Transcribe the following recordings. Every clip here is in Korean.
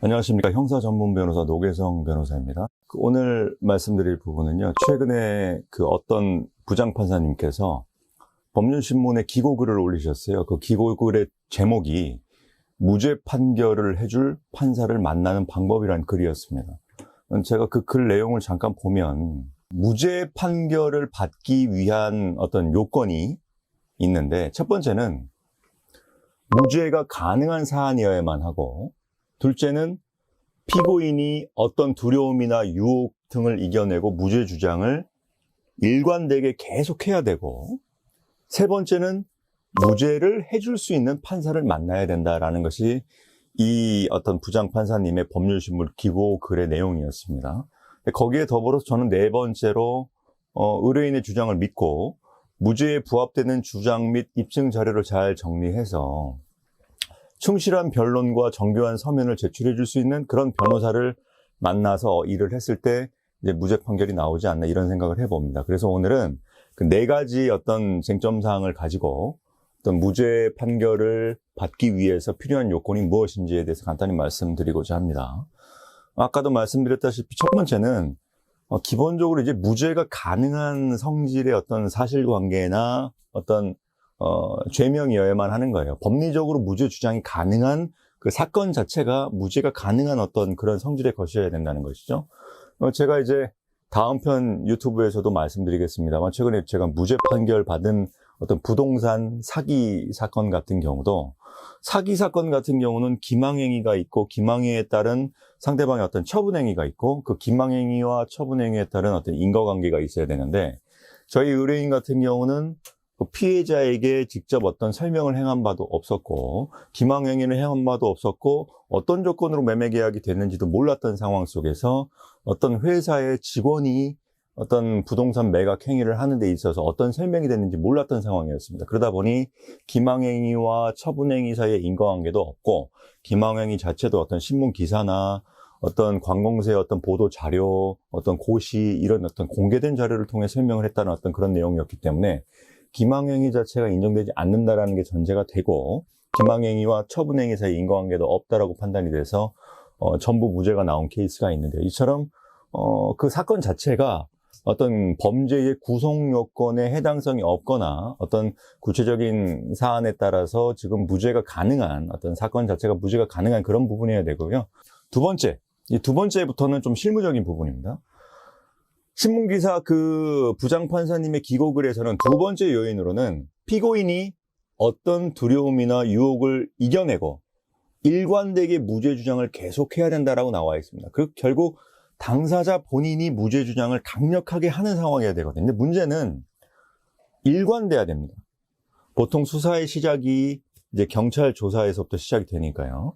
안녕하십니까. 형사 전문 변호사 노계성 변호사입니다. 오늘 말씀드릴 부분은요, 최근에 어떤 부장판사님께서 법률신문에 기고글을 올리셨어요. 그 기고글의 제목이 무죄 판결을 해줄 판사를 만나는 방법이라는 글이었습니다. 제가 그 글 내용을 잠깐 보면 무죄 판결을 받기 위한 어떤 요건이 있는데, 첫 번째는 무죄가 가능한 사안이어야만 하고, 둘째는 피고인이 어떤 두려움이나 유혹 등을 이겨내고 무죄 주장을 일관되게 계속해야 되고, 세 번째는 무죄를 해줄 수 있는 판사를 만나야 된다라는 것이 이 어떤 부장판사님의 법률신문 기고 글의 내용이었습니다. 거기에 더불어서 저는 네 번째로 의뢰인의 주장을 믿고 무죄에 부합되는 주장 및 입증 자료를 잘 정리해서 충실한 변론과 정교한 서면을 제출해 줄 수 있는 그런 변호사를 만나서 일을 했을 때 이제 무죄 판결이 나오지 않나 이런 생각을 해봅니다. 그래서 오늘은 그 네 가지 어떤 쟁점 사항을 가지고 어떤 무죄 판결을 받기 위해서 필요한 요건이 무엇인지에 대해서 간단히 말씀드리고자 합니다. 아까도 말씀드렸다시피 첫 번째는 기본적으로 이제 무죄가 가능한 성질의 어떤 사실관계나 어떤 죄명이어야만 하는 거예요. 법리적으로 무죄 주장이 가능한 그 사건 자체가 무죄가 가능한 어떤 그런 성질의 것이어야 된다는 것이죠. 제가 이제 다음 편 유튜브에서도 말씀드리겠습니다만, 최근에 제가 무죄 판결 받은 어떤 부동산 사기 사건 같은 경우도, 사기 사건 같은 경우는 기망행위가 있고 기망행위에 따른 상대방의 어떤 처분행위가 있고, 그 기망행위와 처분행위에 따른 어떤 인과관계가 있어야 되는데, 저희 의뢰인 같은 경우는 그 피해자에게 직접 어떤 설명을 행한 바도 없었고, 기망행위를 행한 바도 없었고, 어떤 조건으로 매매 계약이 됐는지도 몰랐던 상황 속에서 어떤 회사의 직원이 어떤 부동산 매각 행위를 하는 데 있어서 어떤 설명이 됐는지 몰랐던 상황이었습니다. 그러다 보니 기망행위와 처분행위 사이의 인과관계도 없고, 기망행위 자체도 어떤 신문 기사나 어떤 관공서의 어떤 보도 자료, 어떤 고시, 이런 어떤 공개된 자료를 통해 설명을 했다는 어떤 그런 내용이었기 때문에 기망행위 자체가 인정되지 않는다라는 게 전제가 되고, 기망행위와 처분행위 사이 인과관계도 없다라고 판단이 돼서 전부 무죄가 나온 케이스가 있는데, 이처럼 그 사건 자체가 어떤 범죄의 구성 요건에 해당성이 없거나 어떤 구체적인 사안에 따라서 지금 무죄가 가능한 어떤 사건 자체가 무죄가 가능한 그런 부분이어야 되고요. 이 두 번째부터는 좀 실무적인 부분입니다. 신문기사 그 부장판사님의 기고글에서는 두 번째 요인으로는 피고인이 어떤 두려움이나 유혹을 이겨내고 일관되게 무죄 주장을 계속해야 된다라고 나와 있습니다. 결국 당사자 본인이 무죄 주장을 강력하게 하는 상황이어야 되거든요. 근데 문제는 일관돼야 됩니다. 보통 수사의 시작이 이제 경찰 조사에서부터 시작이 되니까요.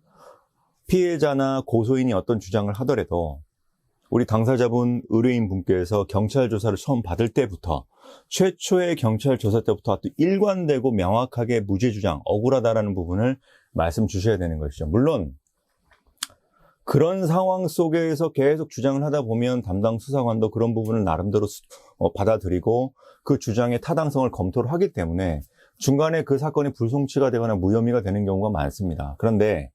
피해자나 고소인이 어떤 주장을 하더라도 우리 당사자분, 의뢰인 분께서 경찰 조사를 처음 받을 때부터, 최초의 경찰 조사 때부터 일관되고 명확하게 무죄 주장, 억울하다라는 부분을 말씀 주셔야 되는 것이죠. 물론 그런 상황 속에서 계속 주장을 하다 보면 담당 수사관도 그런 부분을 나름대로 받아들이고 그 주장의 타당성을 검토를 하기 때문에 중간에 그 사건이 불송치가 되거나 무혐의가 되는 경우가 많습니다. 그런데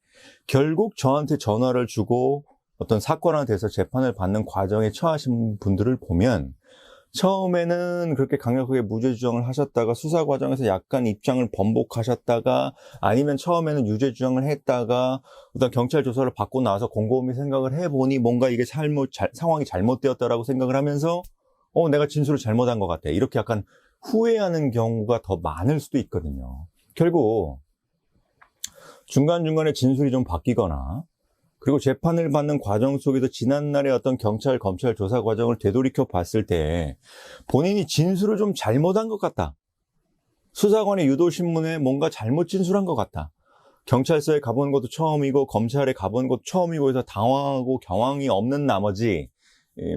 결국 저한테 전화를 주고 어떤 사건화돼서 재판을 받는 과정에 처하신 분들을 보면, 처음에는 그렇게 강력하게 무죄 주장을 하셨다가 수사 과정에서 약간 입장을 번복하셨다가, 아니면 처음에는 유죄 주장을 했다가 어떤 경찰 조사를 받고 나서 곰곰이 생각을 해보니 뭔가 이게 상황이 잘못되었다라고 생각을 하면서 내가 진술을 잘못한 것 같아, 이렇게 약간 후회하는 경우가 더 많을 수도 있거든요. 결국 중간중간에 진술이 좀 바뀌거나, 그리고 재판을 받는 과정 속에서 지난날의 어떤 경찰, 검찰 조사 과정을 되돌이켜 봤을 때 본인이 진술을 좀 잘못한 것 같다, 수사관의 유도신문에 뭔가 잘못 진술한 것 같다, 경찰서에 가본 것도 처음이고 검찰에 가본 것도 처음이고 해서 당황하고 경황이 없는 나머지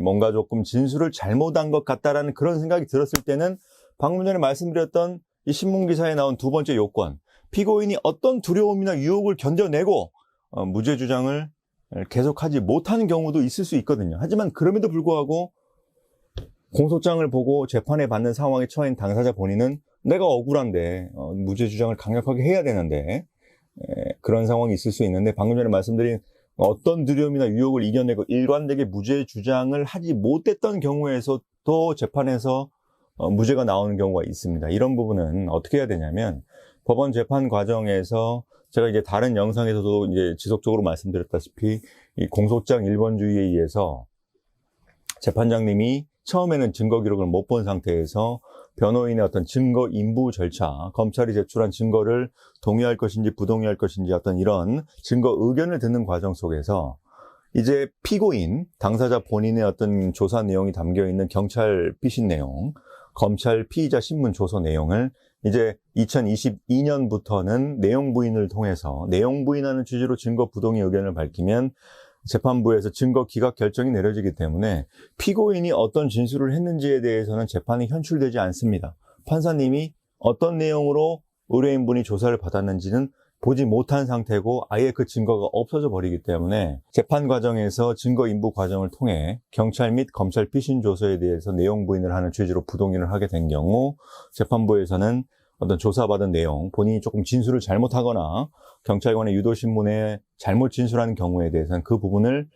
뭔가 조금 진술을 잘못한 것 같다라는 그런 생각이 들었을 때는, 방금 전에 말씀드렸던 이 신문기사에 나온 두 번째 요건, 피고인이 어떤 두려움이나 유혹을 견뎌내고 무죄 주장을 계속하지 못하는 경우도 있을 수 있거든요. 하지만 그럼에도 불구하고 공소장을 보고 재판에 받는 상황에 처한 당사자 본인은 내가 억울한데 무죄 주장을 강력하게 해야 되는데 그런 상황이 있을 수 있는데, 방금 전에 말씀드린 어떤 두려움이나 유혹을 이겨내고 일관되게 무죄 주장을 하지 못했던 경우에서도 재판에서 무죄가 나오는 경우가 있습니다. 이런 부분은 어떻게 해야 되냐면 법원 재판 과정에서 제가 이제 다른 영상에서도 이제 지속적으로 말씀드렸다시피 이 공소장 1번주의에 의해서 재판장님이 처음에는 증거 기록을 못 본 상태에서 변호인의 어떤 증거 인부 절차, 검찰이 제출한 증거를 동의할 것인지 부동의할 것인지 어떤 이런 증거 의견을 듣는 과정 속에서 이제 피고인, 당사자 본인의 어떤 조사 내용이 담겨 있는 경찰 피신 내용, 검찰 피의자 신문 조서 내용을 이제 2022년부터는 내용 부인을 통해서 내용 부인하는 취지로 증거 부동의 의견을 밝히면 재판부에서 증거 기각 결정이 내려지기 때문에 피고인이 어떤 진술을 했는지에 대해서는 재판이 현출되지 않습니다. 판사님이 어떤 내용으로 의뢰인분이 조사를 받았는지는 보지 못한 상태고 아예 그 증거가 없어져 버리기 때문에 재판 과정에서 증거 인부 과정을 통해 경찰 및 검찰 피신 조서에 대해서 내용 부인을 하는 취지로 부동의를 하게 된 경우 재판부에서는 어떤 조사받은 내용, 본인이 조금 진술을 잘못하거나 경찰관의 유도신문에 잘못 진술하는 경우에 대해서는 그 부분을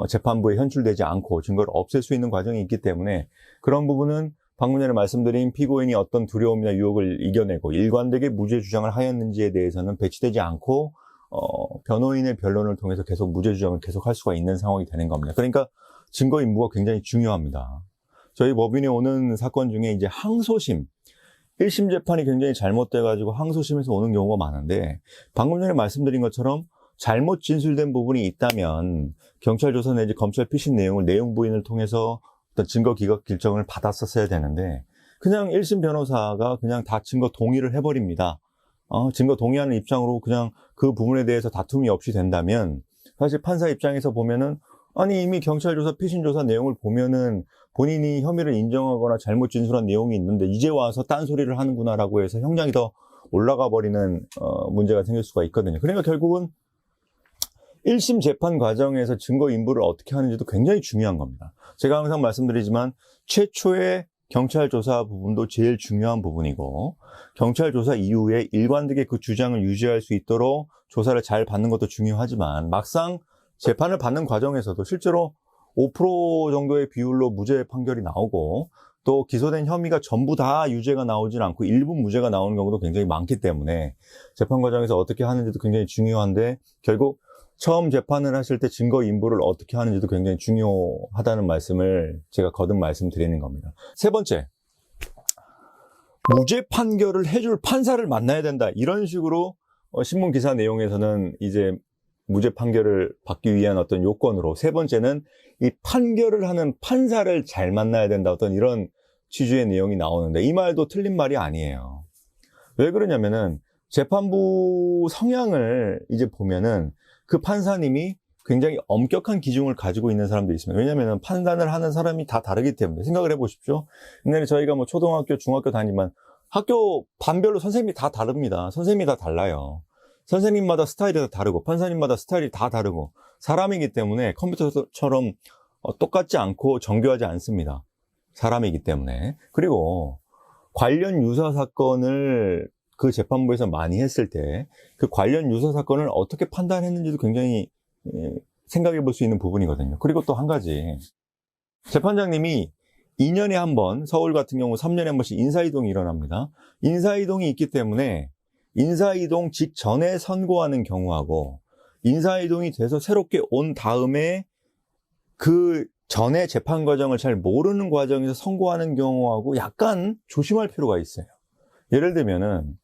재판부에 현출되지 않고 증거를 없앨 수 있는 과정이 있기 때문에 그런 부분은 방금 전에 말씀드린 피고인이 어떤 두려움이나 유혹을 이겨내고 일관되게 무죄 주장을 하였는지에 대해서는 배치되지 않고 변호인의 변론을 통해서 계속 무죄 주장을 계속할 수가 있는 상황이 되는 겁니다. 그러니까 증거 인부가 굉장히 중요합니다. 저희 법인에 오는 사건 중에 이제 항소심, 1심 재판이 굉장히 잘못돼가지고 항소심에서 오는 경우가 많은데 방금 전에 말씀드린 것처럼 잘못 진술된 부분이 있다면 경찰 조사 내지 검찰 피신 내용을 내용 부인을 통해서 어떤 증거 기각 결정을 받았었어야 되는데 그냥 1심 변호사가 그냥 다 증거 동의를 해버립니다. 증거 동의하는 입장으로 그냥 그 부분에 대해서 다툼이 없이 된다면 사실 판사 입장에서 보면은 아니 이미 경찰 조사 피신 조사 내용을 보면은 본인이 혐의를 인정하거나 잘못 진술한 내용이 있는데 이제 와서 딴소리를 하는구나라고 해서 형량이 더 올라가 버리는 문제가 생길 수가 있거든요. 그러니까 결국은 1심 재판 과정에서 증거 인부를 어떻게 하는지도 굉장히 중요한 겁니다. 제가 항상 말씀드리지만 최초의 경찰 조사 부분도 제일 중요한 부분이고 경찰 조사 이후에 일관되게 그 주장을 유지할 수 있도록 조사를 잘 받는 것도 중요하지만 막상 재판을 받는 과정에서도 실제로 5% 정도의 비율로 무죄 판결이 나오고 또 기소된 혐의가 전부 다 유죄가 나오진 않고 일부 무죄가 나오는 경우도 굉장히 많기 때문에 재판 과정에서 어떻게 하는지도 굉장히 중요한데 결국 처음 재판을 하실 때 증거 인부를 어떻게 하는지도 굉장히 중요하다는 말씀을 제가 거듭 말씀드리는 겁니다. 세 번째, 무죄 판결을 해줄 판사를 만나야 된다. 이런 식으로 신문 기사 내용에서는 이제 무죄 판결을 받기 위한 어떤 요건으로 세 번째는 이 판결을 하는 판사를 잘 만나야 된다. 어떤 이런 취지의 내용이 나오는데 이 말도 틀린 말이 아니에요. 왜 그러냐면은 재판부 성향을 이제 보면은 그 판사님이 굉장히 엄격한 기준을 가지고 있는 사람도 있습니다. 왜냐하면 판단을 하는 사람이 다 다르기 때문에 생각을 해보십시오. 옛날에 저희가 뭐 초등학교, 중학교 다니지만 학교 반별로 선생님이 다 다릅니다. 선생님이 다 달라요. 선생님마다 스타일이 다 다르고 판사님마다 스타일이 다 다르고 사람이기 때문에 컴퓨터처럼 똑같지 않고 정교하지 않습니다. 사람이기 때문에. 그리고 관련 유사 사건을 그 재판부에서 많이 했을 때 그 관련 유사 사건을 어떻게 판단했는지도 굉장히 생각해 볼 수 있는 부분이거든요. 그리고 또 한 가지 재판장님이 2년에 한 번, 서울 같은 경우 3년에 한 번씩 인사이동이 일어납니다. 인사이동이 있기 때문에 인사이동 직전에 선고하는 경우하고 인사이동이 돼서 새롭게 온 다음에 그 전에 재판 과정을 잘 모르는 과정에서 선고하는 경우하고 약간 조심할 필요가 있어요. 예를 들면은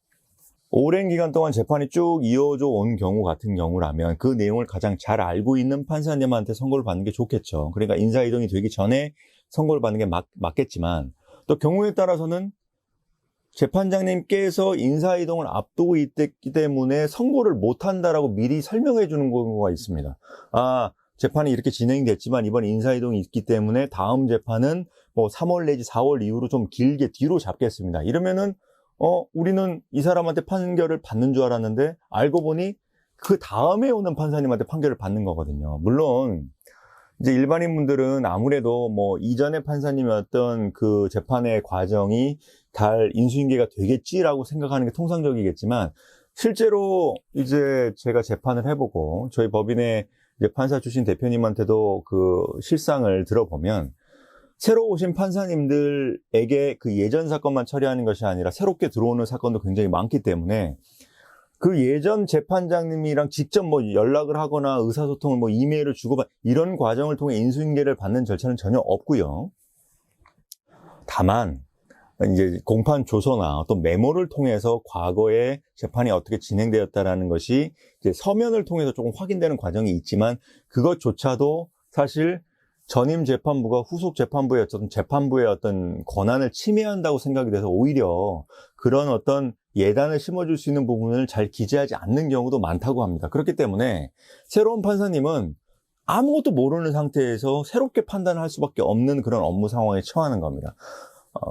오랜 기간 동안 재판이 쭉 이어져 온 경우 같은 경우라면 그 내용을 가장 잘 알고 있는 판사님한테 선고를 받는 게 좋겠죠. 그러니까 인사이동이 되기 전에 선고를 받는 게 맞겠지만 또 경우에 따라서는 재판장님께서 인사이동을 앞두고 있기 때문에 선고를 못한다라고 미리 설명해 주는 경우가 있습니다. 재판이 이렇게 진행이 됐지만 이번 인사이동이 있기 때문에 다음 재판은 뭐 3월 내지 4월 이후로 좀 길게 뒤로 잡겠습니다. 이러면은 우리는 이 사람한테 판결을 받는 줄 알았는데 알고 보니 그 다음에 오는 판사님한테 판결을 받는 거거든요. 물론 이제 일반인 분들은 아무래도 뭐 이전에 판사님이었던 그 재판의 과정이 잘 인수인계가 되겠지라고 생각하는 게 통상적이겠지만 실제로 이제 제가 재판을 해보고 저희 법인의 이제 판사 출신 대표님한테도 그 실상을 들어보면 새로 오신 판사님들에게 그 예전 사건만 처리하는 것이 아니라 새롭게 들어오는 사건도 굉장히 많기 때문에 그 예전 재판장님이랑 직접 뭐 연락을 하거나 의사소통을 뭐 이메일을 주고받 이런 과정을 통해 인수인계를 받는 절차는 전혀 없고요. 다만 이제 공판 조서나 어떤 메모를 통해서 과거에 재판이 어떻게 진행되었다라는 것이 이제 서면을 통해서 조금 확인되는 과정이 있지만 그것조차도 사실 전임 재판부가 후속 재판부의 어떤 재판부의 어떤 권한을 침해한다고 생각이 돼서 오히려 그런 어떤 예단을 심어줄 수 있는 부분을 잘 기재하지 않는 경우도 많다고 합니다. 그렇기 때문에 새로운 판사님은 아무것도 모르는 상태에서 새롭게 판단을 할 수밖에 없는 그런 업무 상황에 처하는 겁니다.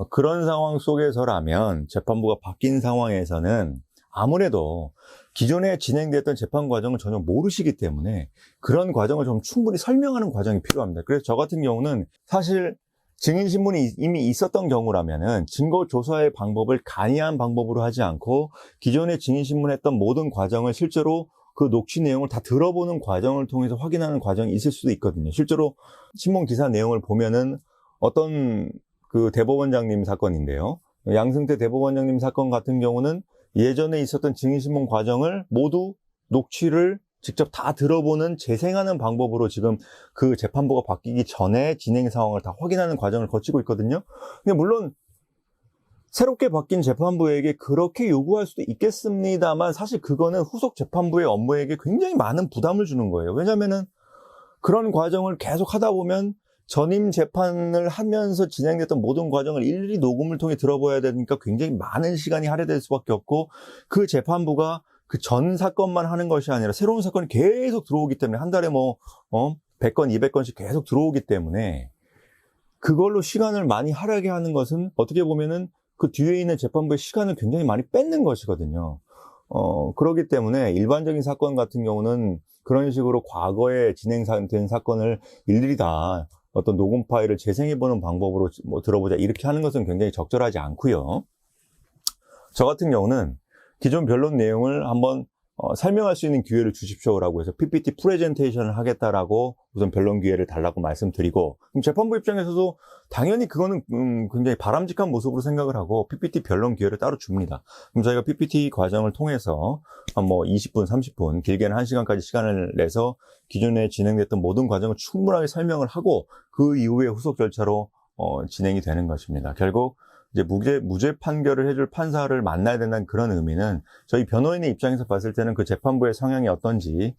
그런 상황 속에서라면 재판부가 바뀐 상황에서는 아무래도 기존에 진행됐던 재판 과정을 전혀 모르시기 때문에 그런 과정을 좀 충분히 설명하는 과정이 필요합니다. 그래서 저 같은 경우는 사실 증인신문이 이미 있었던 경우라면은 증거 조사의 방법을 간이한 방법으로 하지 않고 기존에 증인신문했던 모든 과정을 실제로 그 녹취 내용을 다 들어보는 과정을 통해서 확인하는 과정이 있을 수도 있거든요. 실제로 신문 기사 내용을 보면은 어떤 그 대법원장님 사건인데요. 양승태 대법원장님 사건 같은 경우는 예전에 있었던 증인신문 과정을 모두 녹취를 직접 다 들어보는 재생하는 방법으로 지금 그 재판부가 바뀌기 전에 진행 상황을 다 확인하는 과정을 거치고 있거든요. 근데 물론 새롭게 바뀐 재판부에게 그렇게 요구할 수도 있겠습니다만 사실 그거는 후속 재판부의 업무에게 굉장히 많은 부담을 주는 거예요. 왜냐면은 그런 과정을 계속 하다 보면 전임 재판을 하면서 진행됐던 모든 과정을 일일이 녹음을 통해 들어봐야 되니까 굉장히 많은 시간이 할애될 수밖에 없고 그 재판부가 그 전 사건만 하는 것이 아니라 새로운 사건이 계속 들어오기 때문에 한 달에 뭐 100건, 200건씩 계속 들어오기 때문에 그걸로 시간을 많이 할애하게 하는 것은 어떻게 보면은 그 뒤에 있는 재판부의 시간을 굉장히 많이 뺏는 것이거든요. 그렇기 때문에 일반적인 사건 같은 경우는 그런 식으로 과거에 진행된 사건을 일일이 다 어떤 녹음 파일을 재생해보는 방법으로 뭐 들어보자 이렇게 하는 것은 굉장히 적절하지 않고요. 저 같은 경우는 기존 변론 내용을 한번 설명할 수 있는 기회를 주십시오라고 해서 PPT 프레젠테이션을 하겠다라고 우선 변론 기회를 달라고 말씀드리고 그럼 재판부 입장에서도 당연히 그거는 굉장히 바람직한 모습으로 생각을 하고 PPT 변론 기회를 따로 줍니다. 그럼 저희가 PPT 과정을 통해서 한 뭐 20분, 30분, 길게는 1시간까지 시간을 내서 기존에 진행됐던 모든 과정을 충분하게 설명을 하고 그 이후에 후속 절차로 진행이 되는 것입니다. 결국 이제 무죄 판결을 해줄 판사를 만나야 된다는 그런 의미는 저희 변호인의 입장에서 봤을 때는 그 재판부의 성향이 어떤지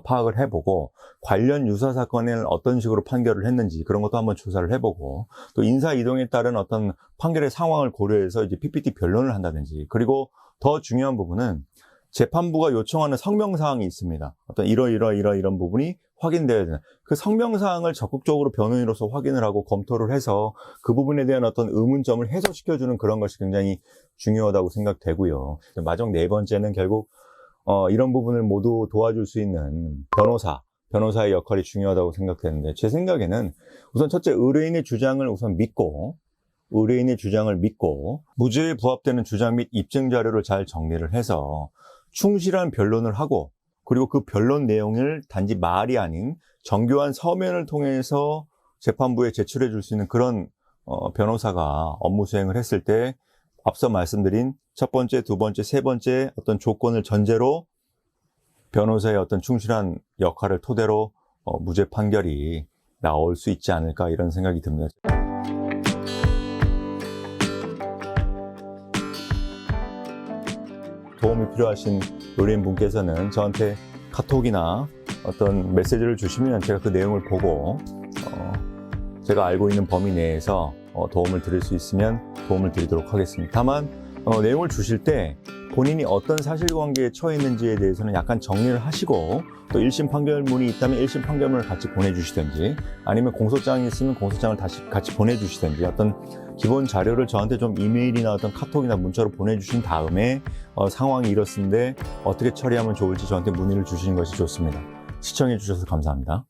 파악을 해보고 관련 유사 사건을 어떤 식으로 판결을 했는지 그런 것도 한번 조사를 해보고 또 인사 이동에 따른 어떤 판결의 상황을 고려해서 이제 PPT 변론을 한다든지 그리고 더 중요한 부분은 재판부가 요청하는 성명사항이 있습니다. 어떤 이런 부분이 확인되어야 되는 그 성명사항을 적극적으로 변호인으로서 확인을 하고 검토를 해서 그 부분에 대한 어떤 의문점을 해소시켜주는 그런 것이 굉장히 중요하다고 생각되고요. 마지막 네 번째는 결국 이런 부분을 모두 도와줄 수 있는 변호사의 역할이 중요하다고 생각되는데 제 생각에는 우선 첫째 의뢰인의 주장을 우선 믿고 무죄에 부합되는 주장 및 입증 자료를 잘 정리를 해서 충실한 변론을 하고 그리고 그 변론 내용을 단지 말이 아닌 정교한 서면을 통해서 재판부에 제출해 줄 수 있는 그런 변호사가 업무 수행을 했을 때 앞서 말씀드린 첫 번째, 두 번째, 세 번째 어떤 조건을 전제로 변호사의 어떤 충실한 역할을 토대로 무죄 판결이 나올 수 있지 않을까 이런 생각이 듭니다. 도움이 필요하신 의뢰인분께서는 저한테 카톡이나 어떤 메시지를 주시면 제가 그 내용을 보고 제가 알고 있는 범위 내에서 도움을 드릴 수 있으면 도움을 드리도록 하겠습니다. 다만 내용을 주실 때 본인이 어떤 사실관계에 처해 있는지에 대해서는 약간 정리를 하시고 또 1심 판결문이 있다면 1심 판결문을 같이 보내주시든지 아니면 공소장이 있으면 공소장을 다시 같이 보내주시든지 어떤 기본 자료를 저한테 좀 이메일이나 어떤 카톡이나 문자로 보내주신 다음에 상황이 이렇습니다. 어떻게 처리하면 좋을지 저한테 문의를 주시는 것이 좋습니다. 시청해 주셔서 감사합니다.